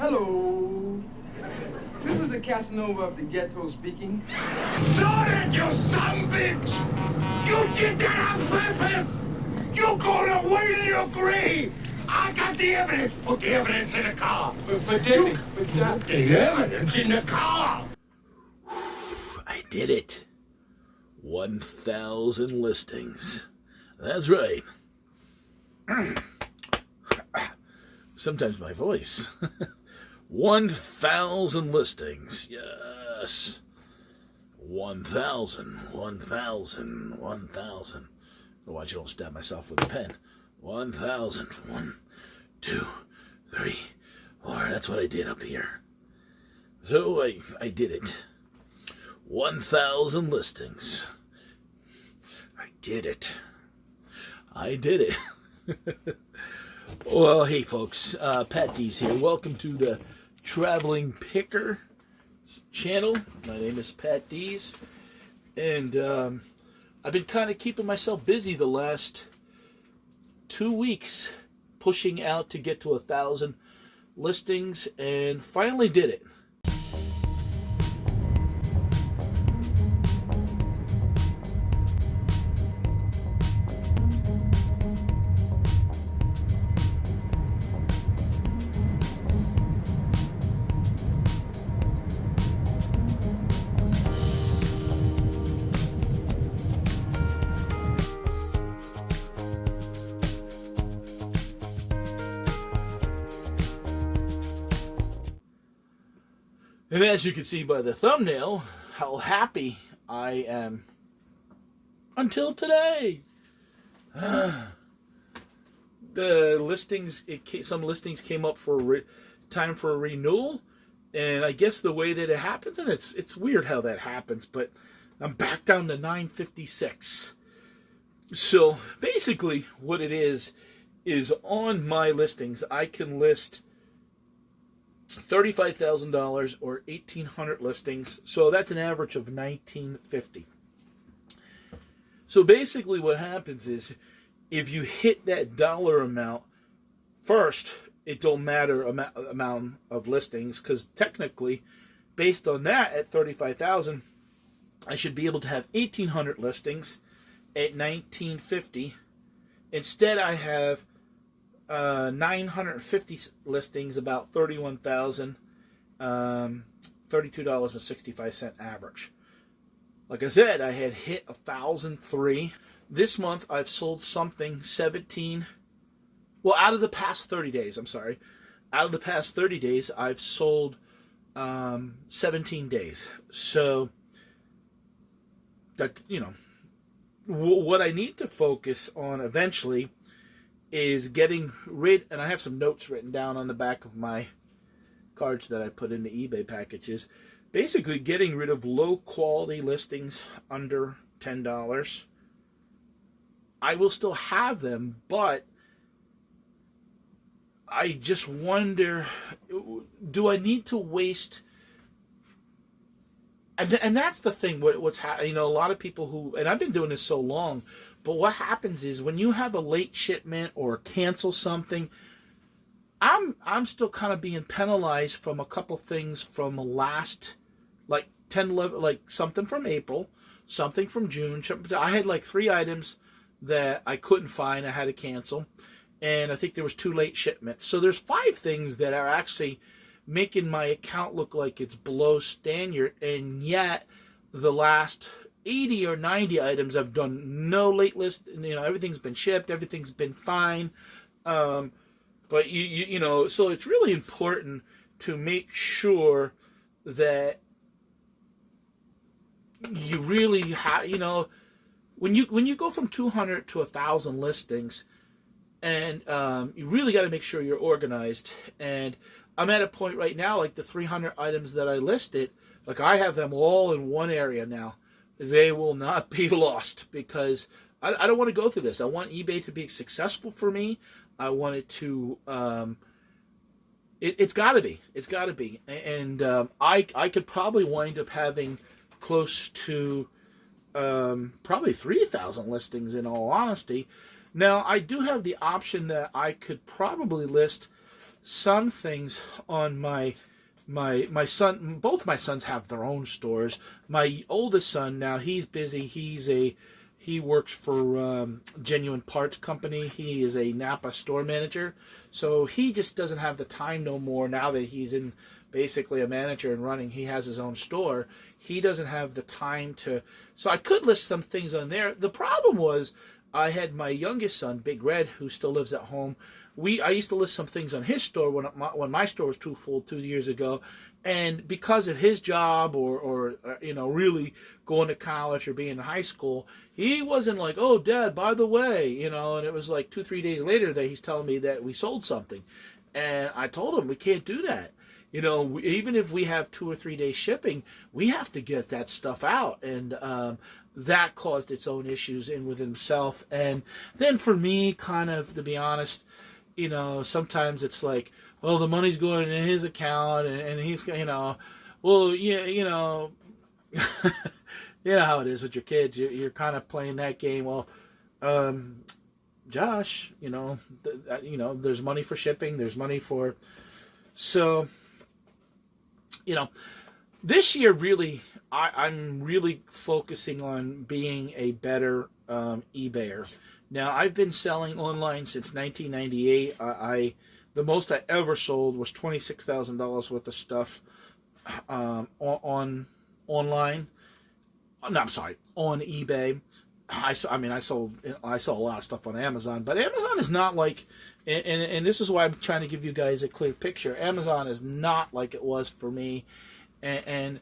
Hello. This is the Casanova of the ghetto speaking. Sorry, you son of a bitch! You did that on purpose! You go to wait you agree! I got the evidence! Put the evidence in the car! But David, Put the evidence in the car! I did it. 1,000 listings. That's right. Sometimes my voice. 1,000 listings. Yes. 1,000. Oh, watch, I don't stab myself with a pen. 1,000. 1, 2, 3, 4. That's what I did up here. So I did it. 1,000 listings. I did it. Well, hey folks, Pat D's here. Welcome to the Traveling Picker channel. My name is Pat D's, and I've been kind of keeping myself busy the last 2 weeks, pushing out to get to 1,000 listings, and finally did it. And as you can see by the thumbnail, how happy I am until today. The listings, some listings came up for time for a renewal, and I guess the way that it happens, and it's weird how that happens, but I'm back down to 956. So basically what it is on my listings, I can list $35,000 or 1,800 listings, so that's an average of 1,950. So basically what happens is, if you hit that dollar amount first, it don't matter amount of listings, because technically, based on that, at 35,000, I should be able to have 1,800 listings at 1,950. Instead, I have 950 listings, about 31,000, $32.65 average. Like I said, I had hit 1,003. This month, I've sold something 17. Well, out of the past 30 days, out of the past 30 days, I've sold 17 days. So that, what I need to focus on eventually is getting rid, and I have some notes written down on the back of my cards that I put into eBay packages, basically getting rid of low quality listings under $10. I will still have them, but I just wonder, do I need to waste? And that's the thing, what's happening, a lot of people who, and I've been doing this so long, but what happens is when you have a late shipment or cancel something, I'm still kind of being penalized from a couple things from the last, like 10, 11, like something from April, something from June. I had like 3 items that I couldn't find, I had to cancel, and I think there was 2 late shipments. So there's 5 things that are actually making my account look like it's below standard, and yet the last 80 or 90 items I've done no late list. Everything's been shipped, everything's been fine. But so it's really important to make sure that you really have, when you go from 200 to 1,000 listings, and you really got to make sure you're organized. And I'm at a point right now, like the 300 items that I listed, like I have them all in one area now. They will not be lost, because I don't want to go through this. I want eBay to be successful for me. I want it to, it's got to be. It's got to be. And I could probably wind up having close to probably 3,000 listings, in all honesty. Now, I do have the option that I could probably list some things on my son. Both my sons have their own stores. My oldest son, now he's busy. He works for Genuine Parts Company. He is a Napa store manager. So he just doesn't have the time no more now that he's in basically a manager and running. He has his own store. He doesn't have the time to. So I could list some things on there. The problem was I had my youngest son, Big Red, who still lives at home. I used to list some things on his store when my store was too full 2 years ago. And because of his job or really going to college or being in high school, he wasn't like, oh, Dad, by the way, and it was like 2-3 days later that he's telling me that we sold something. And I told him we can't do that. Even if we have 2 or 3 days shipping, we have to get that stuff out. And that caused its own issues in with himself. And then for me, kind of, to be honest, sometimes it's like, well, the money's going in his account, and he's, well, yeah, you know how it is with your kids. You're kind of playing that game. Well, Josh, there's money for shipping. There's money for, so, this year really, I'm really focusing on being a better eBayer. Now, I've been selling online since 1998. The most I ever sold was $26,000 worth of stuff online. No, I'm sorry, on eBay. I sold a lot of stuff on Amazon, but Amazon is not like, and this is why I'm trying to give you guys a clear picture. Amazon is not like it was for me, and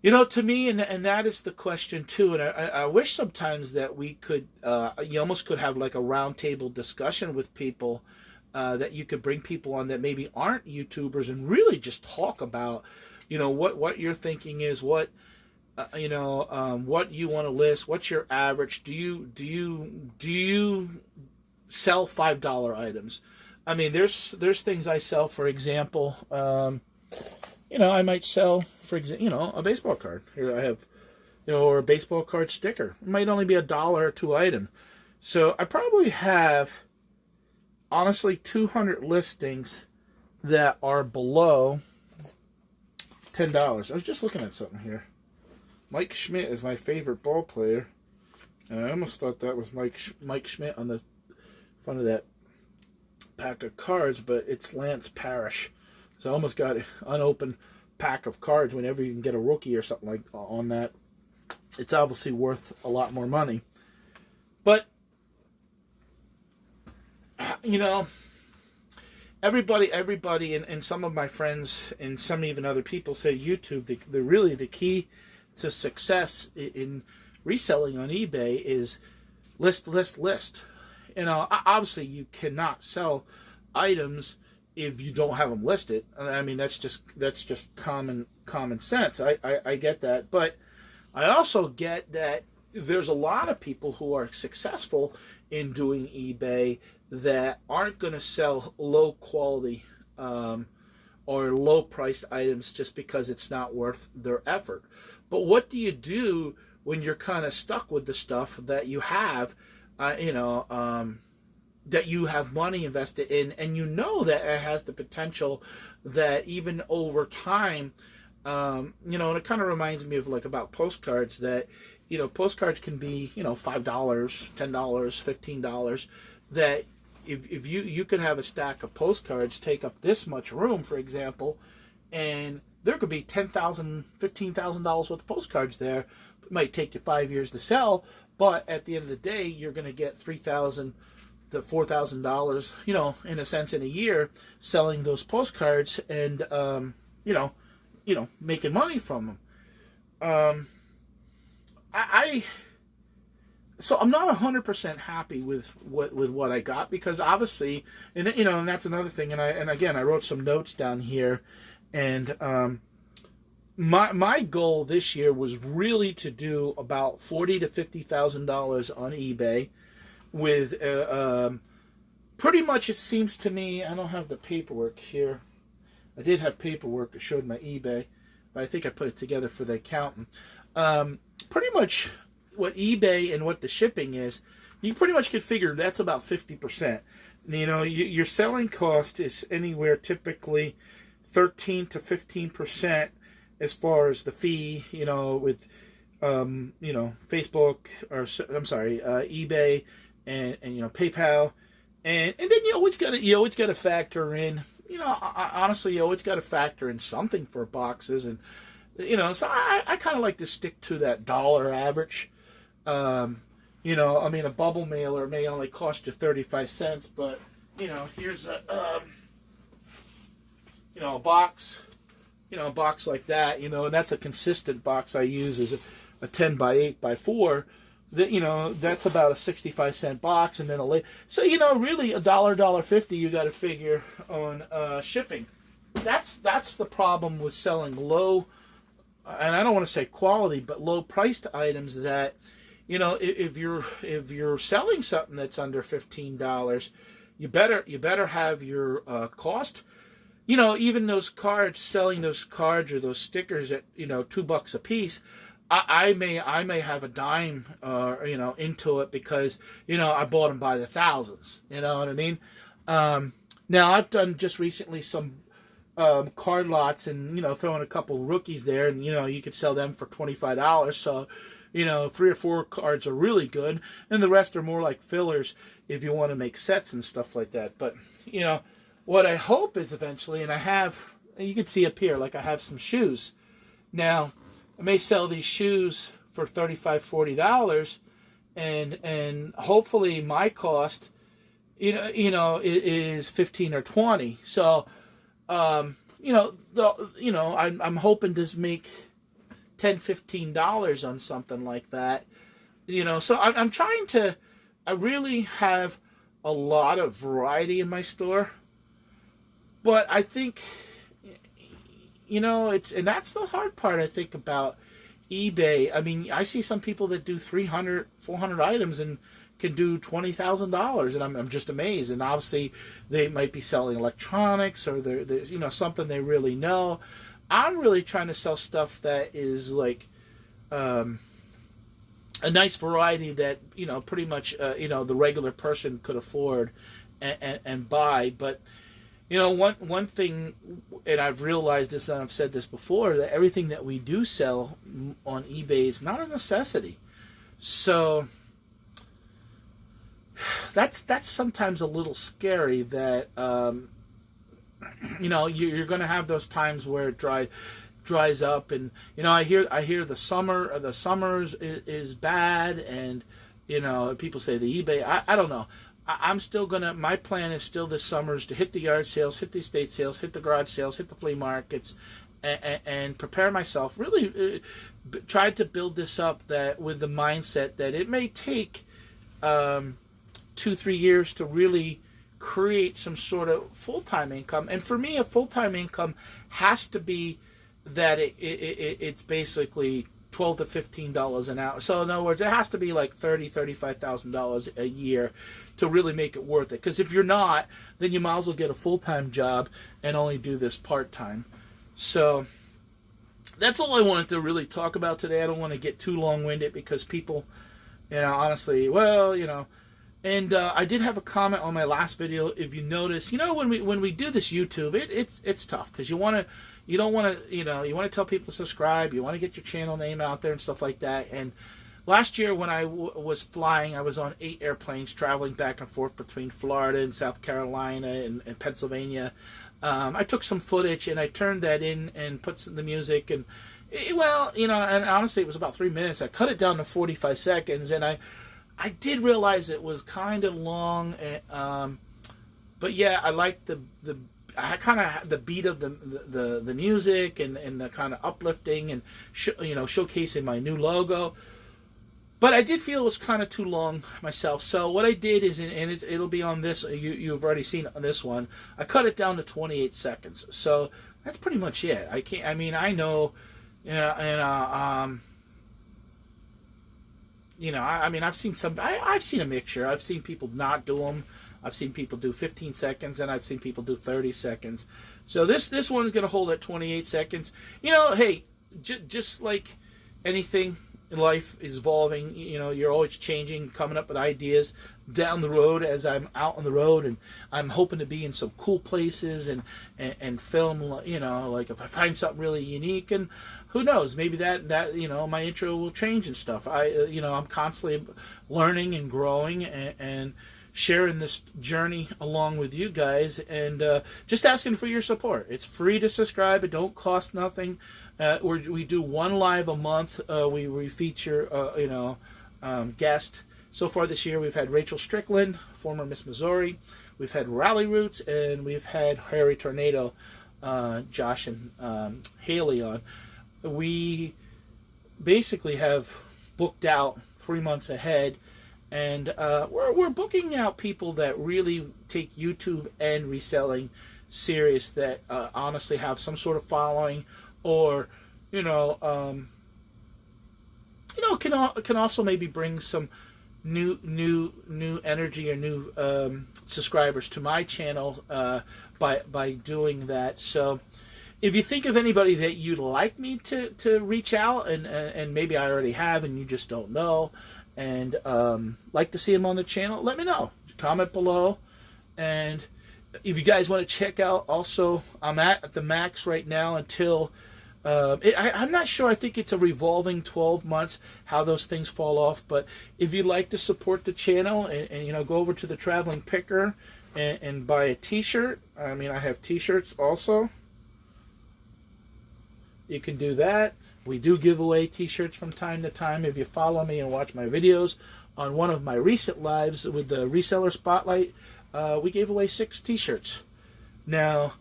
to me, and that is the question too. And I wish sometimes that we could, you almost could have like a roundtable discussion with people, that you could bring people on that maybe aren't YouTubers and really just talk about, what your thinking is, what you want to list, what's your average, do you sell $5 items? I mean, there's things I sell, for example, I might sell, for example, a baseball card. Here I have, or a baseball card sticker. It might only be $1 or $2 item. So I probably have, honestly, 200 listings that are below $10. I was just looking at something here. Mike Schmidt is my favorite ball player. And I almost thought that was Mike Schmidt on the front of that pack of cards, but it's Lance Parrish. So I almost got an unopened pack of cards. Whenever you can get a rookie or something like on that, it's obviously worth a lot more money. But everybody, and some of my friends and some even other people say YouTube, the key to success in reselling on eBay is list. Obviously you cannot sell items if you don't have them listed. I mean, that's just common sense. I get that, but I also get that there's a lot of people who are successful in doing eBay that aren't going to sell low quality or low priced items just because it's not worth their effort. But what do you do when you're kind of stuck with the stuff that you have, that you have money invested in, and that it has the potential that even over time, and it kind of reminds me of like about postcards that, postcards can be, $5, $10, $15, that if you could have a stack of postcards take up this much room, for example, and there could be $10,000, $15,000 worth of postcards there. It might take you 5 years to sell, but at the end of the day, you're going to get $3,000 to $4,000, in a sense, in a year selling those postcards and, making money from them. So I'm not 100% happy with what I got, because obviously, and that's another thing. And again, I wrote some notes down here, and my goal this year was really to do about $40,000 to $50,000 on eBay, with pretty much, it seems to me, I don't have the paperwork here. I did have paperwork that showed my eBay, but I think I put it together for the accountant. Pretty much what eBay and what the shipping is, you pretty much could figure that's about 50%. You know, your selling cost is anywhere typically 13 to 15% as far as the fee, you know, with, you know, Facebook, or I'm sorry, eBay and, you know, PayPal. And then you always got to factor in, you know, honestly, you always got to factor in something for boxes. And, you know, so I kind of like to stick to that dollar average. You know, I mean, a bubble mailer may only cost you 35 cents, but, you know, here's a, you know, a box, you know, a box like that, you know, and that's a consistent box I use is a 10 by 8 by 4. That, you know, that's about a 65-cent box, and then so, you know, really $1.50 you got to figure on shipping. That's the problem with selling low, and I don't want to say quality, but low priced items. That, you know, if you're selling something that's under $15, you better have your cost. You know, even those cards, selling those cards or those stickers at, you know, $2 a piece. I may have a dime, you know, into it because, you know, I bought them by the thousands. You know what I mean? Now I've done just recently some card lots, and, you know, throwing a couple rookies there, and, you know, you could sell them for $25. So, you know, 3 or 4 cards are really good, and the rest are more like fillers if you want to make sets and stuff like that. But, you know, what I hope is eventually, and I have, you can see up here, like I have some shoes. Now, I may sell these shoes for $35, $40, and hopefully my cost, you know, is 15 or 20. So, you know, I'm hoping to make $10, $15 on something like that. You know, so I'm trying to. I really have a lot of variety in my store, but I think, you know, and that's the hard part, I think, about eBay. I mean, I see some people that do 300, 400 items and can do $20,000, and I'm just amazed. And obviously, they might be selling electronics, or they're you know, something they really know. I'm really trying to sell stuff that is like a nice variety that, you know, pretty much you know, the regular person could afford and buy. But, you know, one thing, and I've realized this, and I've said this before, that everything that we do sell on eBay is not a necessity. So that's sometimes a little scary, that you know, you're going to have those times where it dries up, and, you know, I hear the summers is bad, and, you know, people say the eBay. I don't know. I'm still gonna. My plan is still this summer is to hit the yard sales, hit the estate sales, hit the garage sales, hit the flea markets, and prepare myself. Really try to build this up that with the mindset that it may take 2-3 years to really create some sort of full-time income. And for me, a full-time income has to be that it's basically $12 to $15 an hour. So in other words, it has to be like $35,000 a year to really make it worth it. Because if you're not, then you might as well get a full-time job and only do this part-time. So that's all I wanted to really talk about today. I don't want to get too long-winded because people, you know, honestly, well, you know. And I did have a comment on my last video. If you notice, you know, when we do this YouTube, it's tough because you want to tell people to subscribe. You want to get your channel name out there and stuff like that. And last year when I was flying, I was on 8 airplanes traveling back and forth between Florida and South Carolina and Pennsylvania. I took some footage and I turned that in and put the music, and well, you know, and honestly, it was about 3 minutes. I cut it down to 45 seconds, and I did realize it was kind of long, but yeah, I liked I kind of the beat of the music and the kind of uplifting and you know, showcasing my new logo. But I did feel it was kind of too long myself. So what I did is, and it'll be on this. You've already seen it on this one. I cut it down to 28 seconds. So that's pretty much it. I mean, I know, you know, and you know, I mean, I've seen I've seen a mixture. I've seen people not do them. I've seen people do 15 seconds, and I've seen people do 30 seconds. So this one's going to hold at 28 seconds. You know, hey, just like anything, life is evolving. You know, you're always changing, coming up with ideas down the road as I'm out on the road, and I'm hoping to be in some cool places and film, you know, like if I find something really unique, and who knows, maybe that you know, my intro will change and stuff. You know, I'm constantly learning and growing and sharing this journey along with you guys, and just asking for your support. It's free to subscribe. It don't cost nothing. We do one live a month. We feature you know, guest. So far this year, we've had Rachel Strickland, former Miss Missouri. We've had Rally Roots, and we've had Harry Tornado, Josh and Haley on. We basically have booked out 3 months ahead, and we're booking out people that really take YouTube and reselling serious, that honestly have some sort of following, or you know, can also maybe bring some new energy or new subscribers to my channel by doing that. So if you think of anybody that you'd like me to reach out, and maybe I already have and you just don't know, and like to see them on the channel, let me know. Comment below. And if you guys want to check out, also, I'm at the max right now until I'm not sure. I think it's a revolving 12 months how those things fall off. But if you'd like to support the channel and you know, go over to the Traveling Picker and buy a t-shirt. I mean, I have t-shirts also. You can do that. We do give away t-shirts from time to time. If you follow me and watch my videos, on one of my recent lives with the Reseller Spotlight, we gave away 6 t-shirts. Now,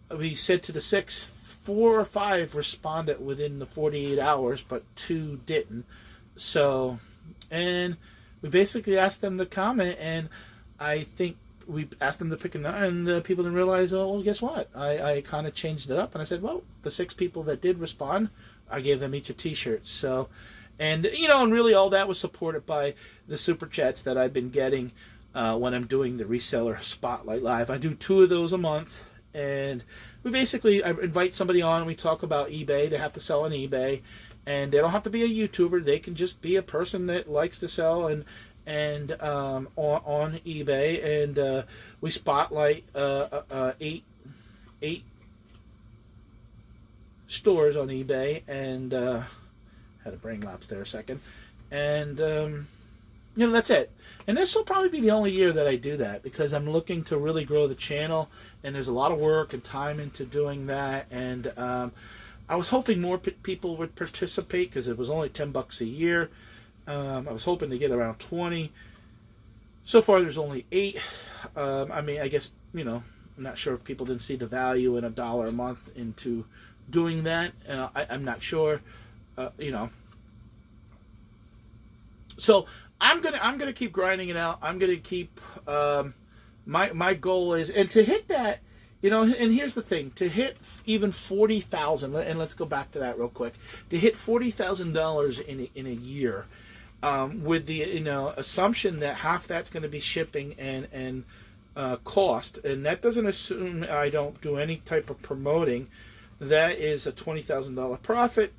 we said to the 6, 4 or 5 responded within the 48 hours, but 2 didn't. So, and we basically asked them to comment, and I think we asked them to pick a number, and people didn't realize, oh, well, guess what? I kind of changed it up, and I said, well, the 6 people that did respond, I gave them each a t-shirt. So, and, you know, and really all that was supported by the Super Chats that I've been getting when I'm doing the Reseller Spotlight Live. I do 2 of those a month, and we basically, I invite somebody on, and we talk about eBay. They have to sell on eBay, and they don't have to be a YouTuber. They can just be a person that likes to sell and on eBay, and we spotlight 8 stores on eBay, and had a brain lapse there a second, and you know, that's it. And this will probably be the only year that I do that, because I'm looking to really grow the channel, and there's a lot of work and time into doing that. And I was hoping more people would participate, because it was only $10 a year. I was hoping to get around 20. So far, there's only 8. I mean, I guess, you know, I'm not sure if people didn't see the value in $1 a month into doing that. I'm not sure, you know. So I'm gonna keep grinding it out. I'm gonna keep my goal is, and to hit that, you know. And here's the thing: to hit even 40,000, and let's go back to that real quick. To hit $40,000 in a year, with the, you know, assumption that half that's going to be shipping and cost, and that doesn't assume I don't do any type of promoting. That is a $20,000 profit.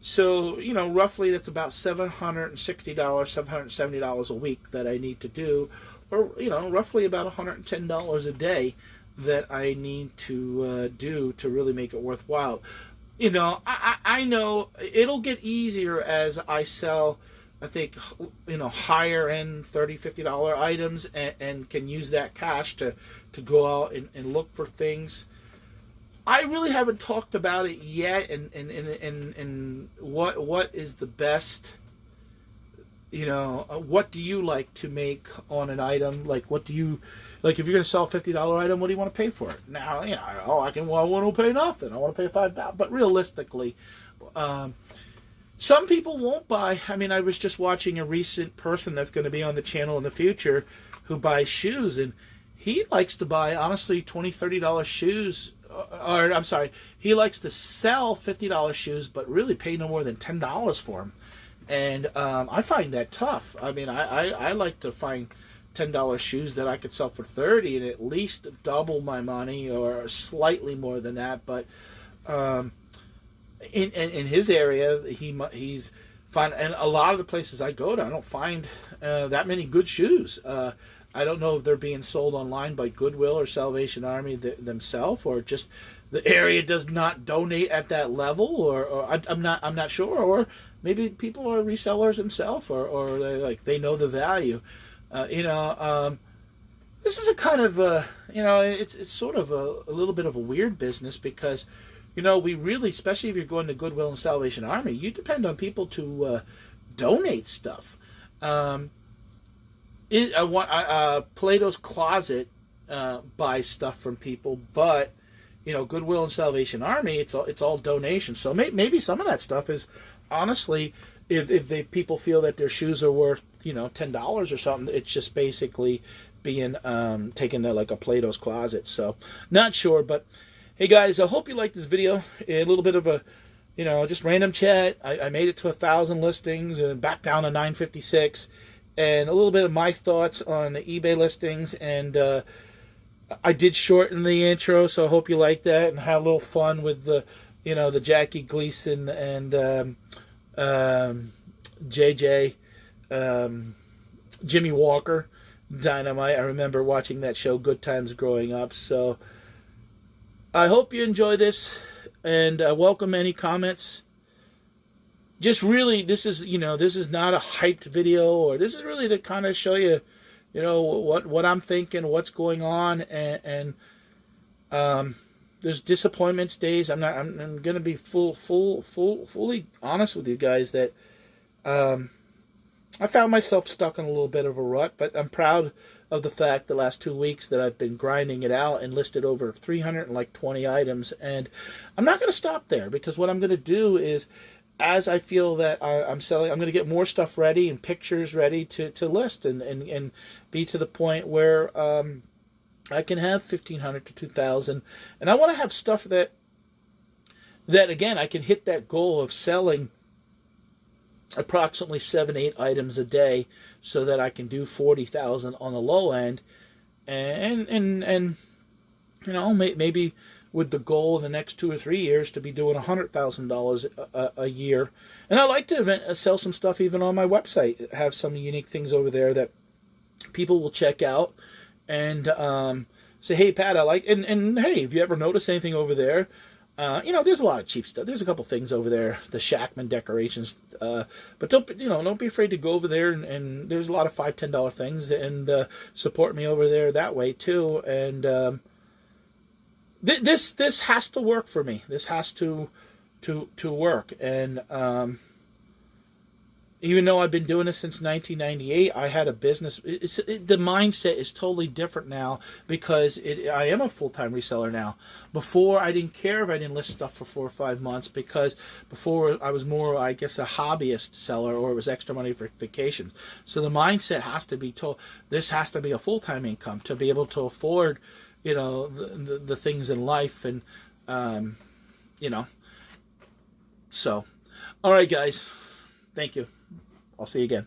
So, you know, roughly that's about $760, $770 a week that I need to do, or, you know, roughly about $110 a day that I need to do to really make it worthwhile. You know, I know it'll get easier as I sell, I think, you know, higher end $30, $50 items, and can use that cash to go out and look for things. I really haven't talked about it yet, and what is the best, you know, what do you like to make on an item? Like, what do you, like, if you're going to sell a $50 item, what do you want to pay for it? Now, you know, I want to pay nothing. I want to pay $5. But realistically, some people won't buy. I mean, I was just watching a recent person that's going to be on the channel in the future who buys shoes, and he likes to buy, honestly, $20, $30 shoes. Or, I'm sorry, he likes to sell $50 shoes, but really pay no more than $10 for them. And I find that tough. I mean, I like to find $10 shoes that I could sell for $30 and at least double my money, or slightly more than that. But in his area, he's and a lot of the places I go to, I don't find that many good shoes. I don't know if they're being sold online by Goodwill or Salvation Army themselves, or just the area does not donate at that level, or I'm not sure, or maybe people are resellers themselves, or they know the value. This is a kind of it's sort of a little bit of a weird business, because we really, especially if you're going to Goodwill and Salvation Army, you depend on people to donate stuff. Plato's Closet buys stuff from people, but Goodwill and Salvation Army, it's all donation. So maybe some of that stuff is, honestly, if people feel that their shoes are worth $10 or something, it's just basically being taken to like a Plato's Closet. So not sure, but hey guys, I hope you liked this video. A little bit of a just random chat. I made it to 1,000 listings and back down to 956, and a little bit of my thoughts on the eBay listings. And I did shorten the intro, so I hope you like that, and have a little fun with the the Jackie Gleason and JJ Jimmy Walker Dynamite. I remember watching that show, Good Times, growing up. So I hope you enjoy this, and welcome any comments. Just really, this is not a hyped video, or this is really to kind of show you, what I'm thinking, what's going on, and there's disappointments days. I'm gonna be fully honest with you guys that I found myself stuck in a little bit of a rut, but I'm proud of the fact the last 2 weeks that I've been grinding it out and listed over 320 items. And I'm not going to stop there, because what I'm going to do is, as I feel that I'm selling, I'm going to get more stuff ready and pictures ready to list and be to the point where I can have 1,500 to 2,000. And I want to have stuff that again, I can hit that goal of selling approximately 7-8 items a day, so that I can do 40,000 on the low end, and maybe with the goal in the next 2 or 3 years to be doing $100,000 a year. And I like to sell some stuff even on my website, have some unique things over there that people will check out and say, hey Pat, I like, and hey, have you ever noticed anything over there? There's a lot of cheap stuff. There's a couple things over there, the Shackman decorations, but don't be afraid to go over there, and there's a lot of $5, $10 things, and support me over there that way too. And this has to work for me. This has to work. And even though I've been doing this since 1998, I had a business. The mindset is totally different now, because I am a full-time reseller now. Before, I didn't care if I didn't list stuff for 4 or 5 months, because before I was more, I guess, a hobbyist seller, or it was extra money for vacations. So the mindset has to be told, this has to be a full-time income to be able to afford, the things in life, and So, all right, guys, thank you. I'll see you again.